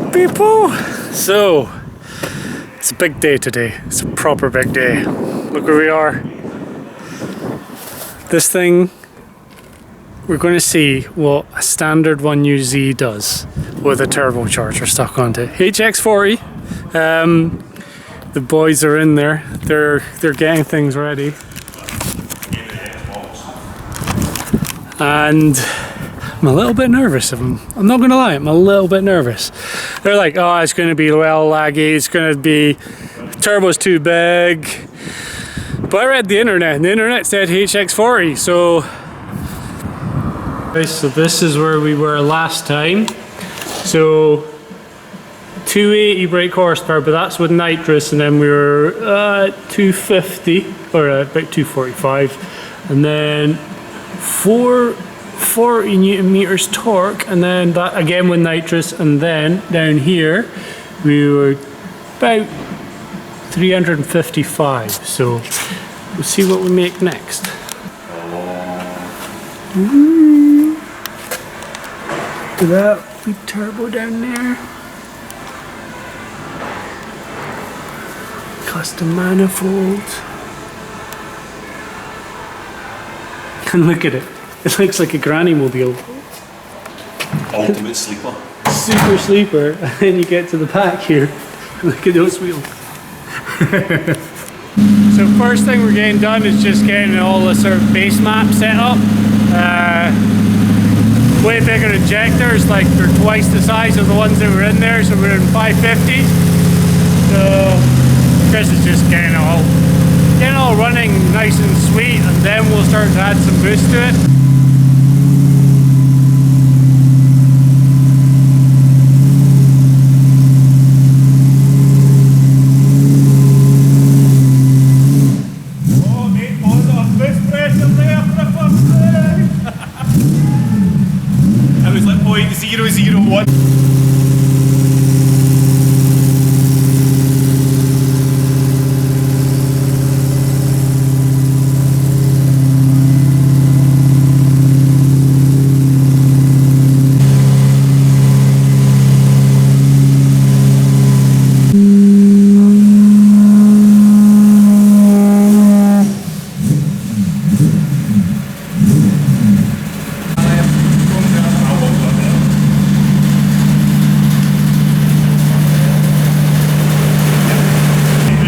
up, people? So, it's a big day today. It's a proper big day. Look where we are. This thing, we're going to see what a standard 1UZ does with a turbocharger stuck onto it. HX40. The boys are in there. They're getting things ready. And I'm a little bit nervous of them. I'm not gonna lie, I'm a little bit nervous. They're like, oh, it's gonna be well laggy, it's gonna be, turbo's too big. But I read the internet, and the internet said HX40, so this is where we were last time. So 280 brake horsepower, but that's with nitrous, and then we were 250, or about 245, and then 440 newton meters torque, and then that again with nitrous, and then down here we were about 355. So we'll see what we make next. Ooh. Look at that big turbo down there. Custom manifolds. And look at it. It looks like a granny mobile. Ultimate sleeper. Super sleeper. And then you get to the back here. Look at those wheels. So first thing we're getting done is just getting all the sort of base map set up. Way bigger injectors, like they're twice the size of the ones that were in there, so we're in 550s. So Chris is just getting it all running nice and sweet, and then we'll start to add some boost to it. I was like 0.001.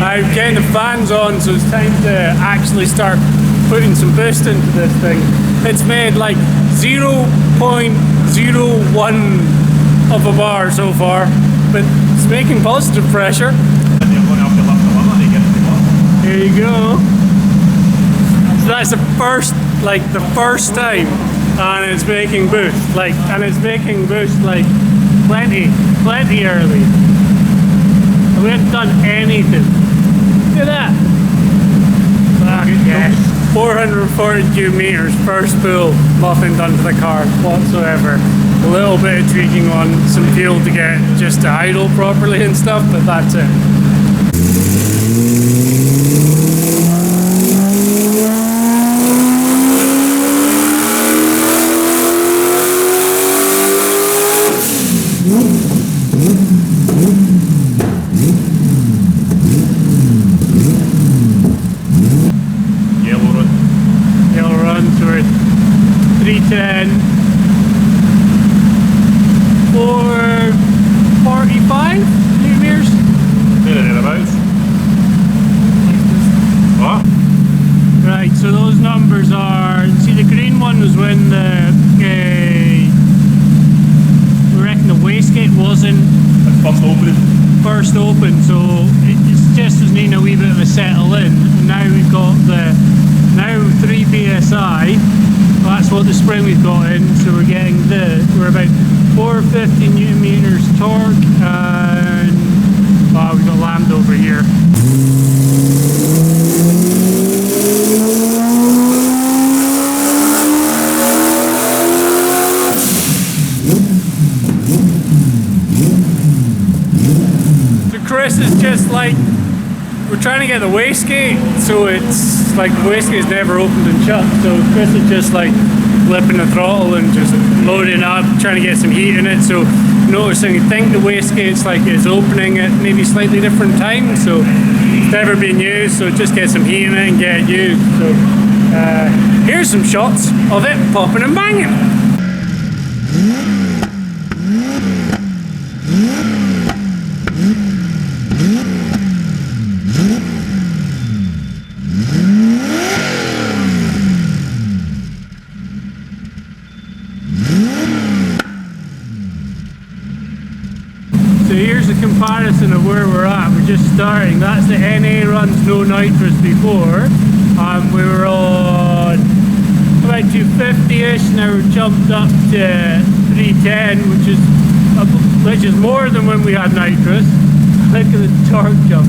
I'm getting the fans on, so it's time to actually start putting some boost into this thing. It's made like 0.01 of a bar so far, but it's making positive pressure. Here you go. So that's the first time, and it's making boost, and it's making boost like plenty early. We haven't done anything. Look at that. Yes. 442 meters first pull, nothing done to the car whatsoever. A little bit of tweaking on some fuel to get just to idle properly and stuff, but that's it. Yellow run to 310, 445 newton meters. Thereabouts. What? Right, so those numbers are, see the green one was when we reckon the wastegate wasn't first open, so it's just as needing a wee bit of a settle in. And now we've got the 3 psi. Well, that's what the spring we've got in, so we're about 450 newton meters torque, and we've got lambda over here. So Chris is just like, we're trying to get the wastegate, so it's like the wastegate's never opened and shut, so Chris is just like flipping the throttle and just loading up, trying to get some heat in it. So noticing, I think the wastegate's like is opening at maybe slightly different times, so it's never been used, so just get some heat in it and get it used. So here's some shots of it popping and banging. So here's a comparison of where we're at. We're just starting. That's the NA runs no nitrous before. We were on about 250-ish, now we're jumped up to 310, which is more than when we had nitrous. Look at the torque jump.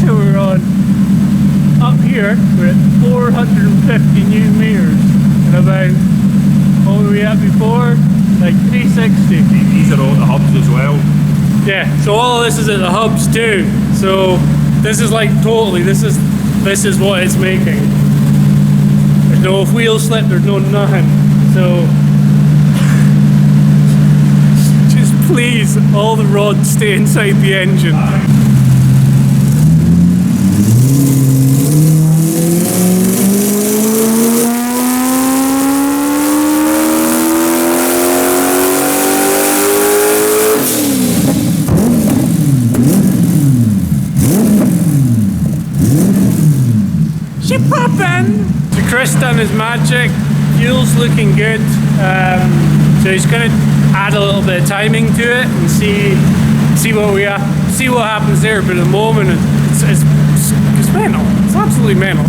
So we're on up here. We're at 450 Newton meters, and about what were we at before? Like 360. These are all the hubs as well. Yeah, so all of this is at the hubs too. So this is like totally, this is what it's making. There's no wheel slip, there's no nothing. So just please, all the rods stay inside the engine. So Chris done his magic, fuel's looking good, so he's going to add a little bit of timing to it and see what happens there. But at the moment it's mental, it's absolutely mental.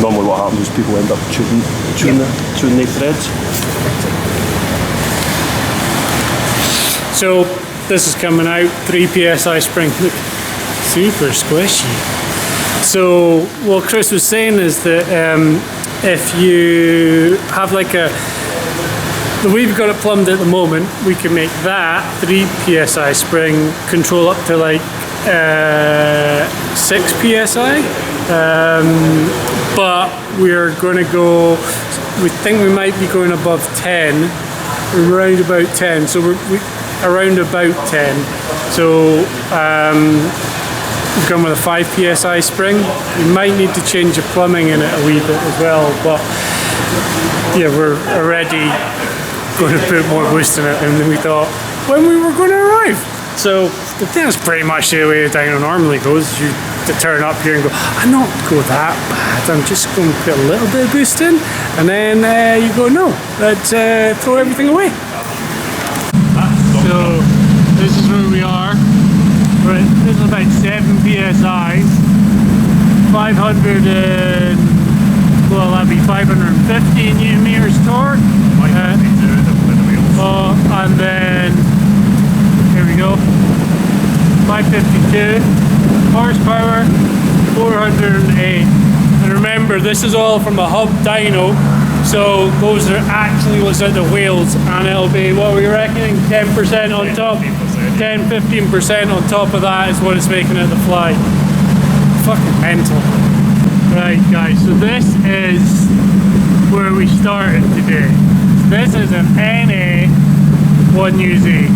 Normally what happens is people end up tuning their threads. So this is coming out, 3 psi spring, look, super squishy. So what Chris was saying is that if you have like the way we've got it plumbed at the moment, we can make that 3 psi spring control up to like 6 psi. But we're going to go, we think we might be going above 10, around about 10, so we're around about 10. So we've gone with a 5 psi spring. We might need to change the plumbing in it a wee bit as well, but yeah, we're already going to put more boost in it than we thought when we were going to arrive. So I think that's pretty much the way Dyno normally goes. You to turn up here and go, I'm not go that bad, I'm just going to put a little bit of boost in, and then you go, no, let's throw everything away. So this is where we are. This is about 7 psi, 500 and, well, that'd be 550 Newton meters torque. And then here we go, 552 horsepower, 408. And remember, this is all from a hub dyno, so those are actually what's at the wheels, and it'll be, what are we reckoning, 10% on top, 10-15% on top of that is what it's making at the fly. Fucking mental. Right guys, so this is where we started today. This is an NA 1UZ.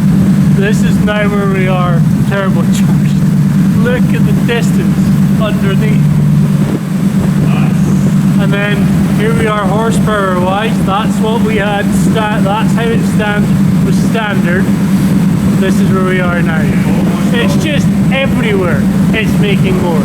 This is now where we are, turbocharged. Look at the distance underneath. And then here we are horsepower wise, that's what we had, that's how it was standard. This is where we are now. It's just everywhere, it's making more.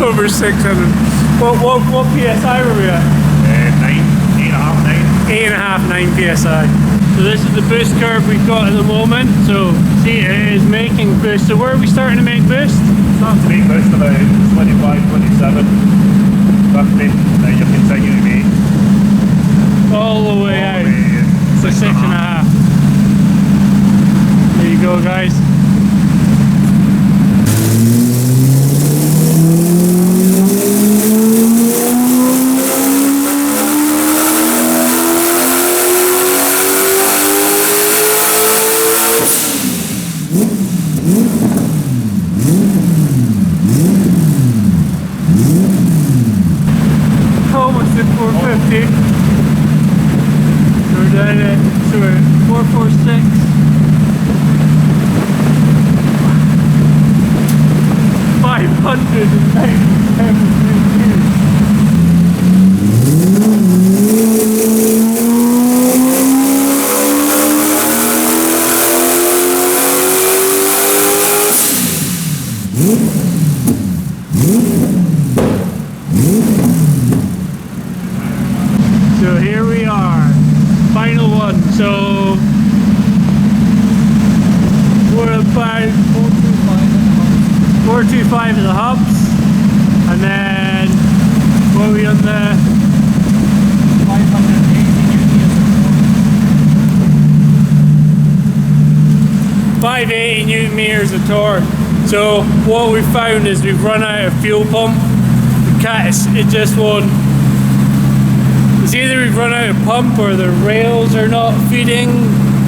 Over 600. What PSI were we at? 8.5, 9 PSI. So this is the boost curve we've got at the moment. So see, it is making boost. So where are we starting to make boost? Starting to make boost about 25, 27, 50, then you continue to make. All the way out to 6.5. There you go, guys. Almost at 450. So we're down at 446. So here we are, final one. So we're about 425 at the hubs, and then what are we on the 580 newton meters of torque. So what we found is we've run out of fuel pump. It just won't. It's either we've run out of pump or the rails are not feeding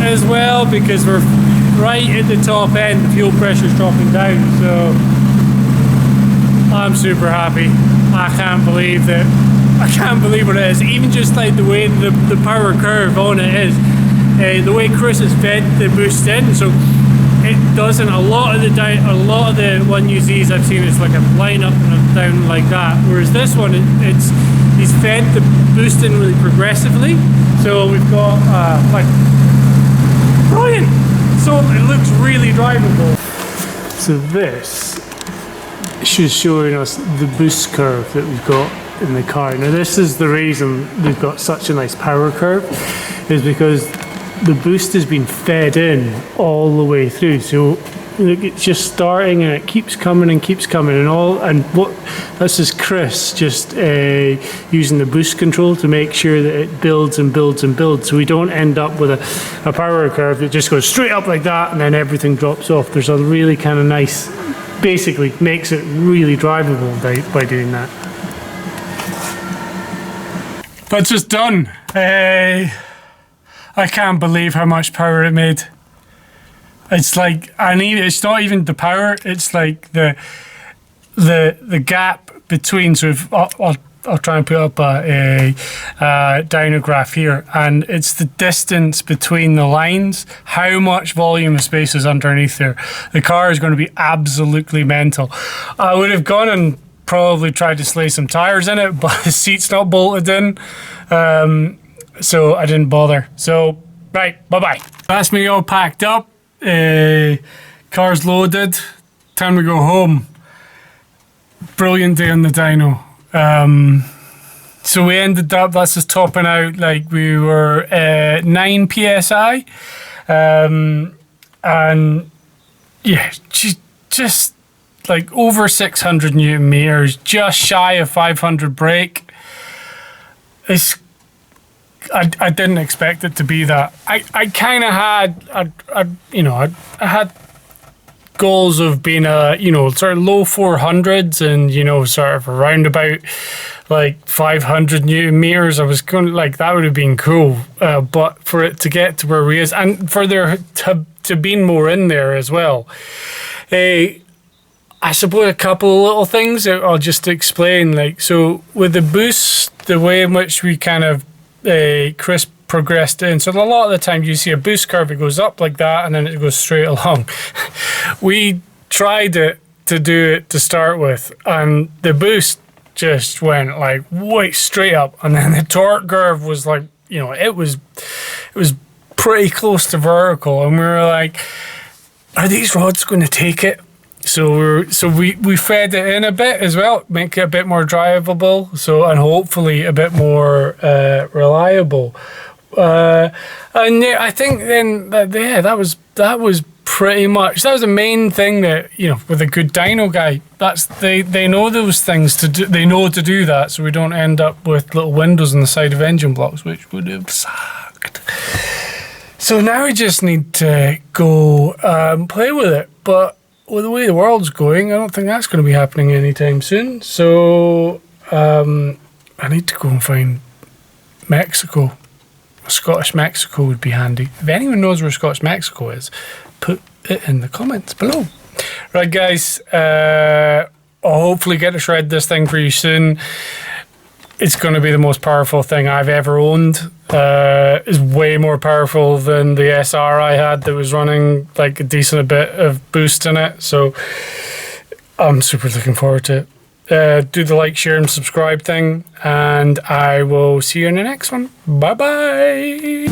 as well, because we're right at the top end, the fuel pressure's dropping down. So I'm super happy. I can't believe what it is. Even just like the way the power curve on it is, the way Chris has fed the boost in, so it doesn't. A lot of the one UZs I've seen, it's like a line up and a down like that. Whereas this one, he's fed the boost in really progressively. So we've got like brilliant. So it looks really drivable. So this is showing us the boost curve that we've got in the car. Now this is the reason we've got such a nice power curve, is because the boost has been fed in all the way through. So look, it's just starting and it keeps coming and keeps coming, and this is Chris just using the boost control to make sure that it builds and builds and builds, so we don't end up with a power curve that just goes straight up like that and then everything drops off. There's a really kind of nice, basically makes it really drivable by doing that. That's just done. I can't believe how much power it made. It's like, it's not even the power, it's like the gap between, so if I'll try and put up a dyno graph here, and it's the distance between the lines, how much volume of space is underneath there. The car is going to be absolutely mental. I would have gone and probably tried to slay some tires in it, but the seat's not bolted in, so I didn't bother. So, right, bye-bye. That's me all packed up. Car's loaded. Time to go home. Brilliant day on the dyno. So we ended up, that's just topping out, like we were 9 PSI. And yeah, just like over 600 Newton meters, just shy of 500 brake. I didn't expect it to be that. I kind of had, I had goals of being sort of low 400s and, sort of around about like 500 Newton meters. I was going like, that would have been cool. But for it to get to where we is, and for there to be more in there as well. I suppose a couple of little things that I'll just explain. Like, so with the boost, the way in which we kind of Chris progressed in. So a lot of the time you see a boost curve, it goes up like that and then it goes straight along. We tried to do it to start with, and the boost just went like way straight up, and then the torque curve was like, it was pretty close to vertical, and we were like, are these rods going to take it? So we fed it in a bit as well, make it a bit more drivable, and hopefully a bit more reliable. And yeah, I think then that was pretty much, that was the main thing that, you know, with a good dyno guy, they know those things to do, they know to do that, so we don't end up with little windows on the side of engine blocks, which would have sucked. So now we just need to go play with it, but with the way the world's going, I don't think that's going to be happening anytime soon. So I need to go and find Mexico. Scottish Mexico would be handy. If anyone knows where Scottish Mexico is, put it in the comments below. Right, guys, I'll hopefully get to shred this thing for you soon. It's going to be the most powerful thing I've ever owned. It's way more powerful than the SR I had that was running like a decent bit of boost in it. So I'm super looking forward to it. Do the like, share, and subscribe thing, and I will see you in the next one. Bye bye.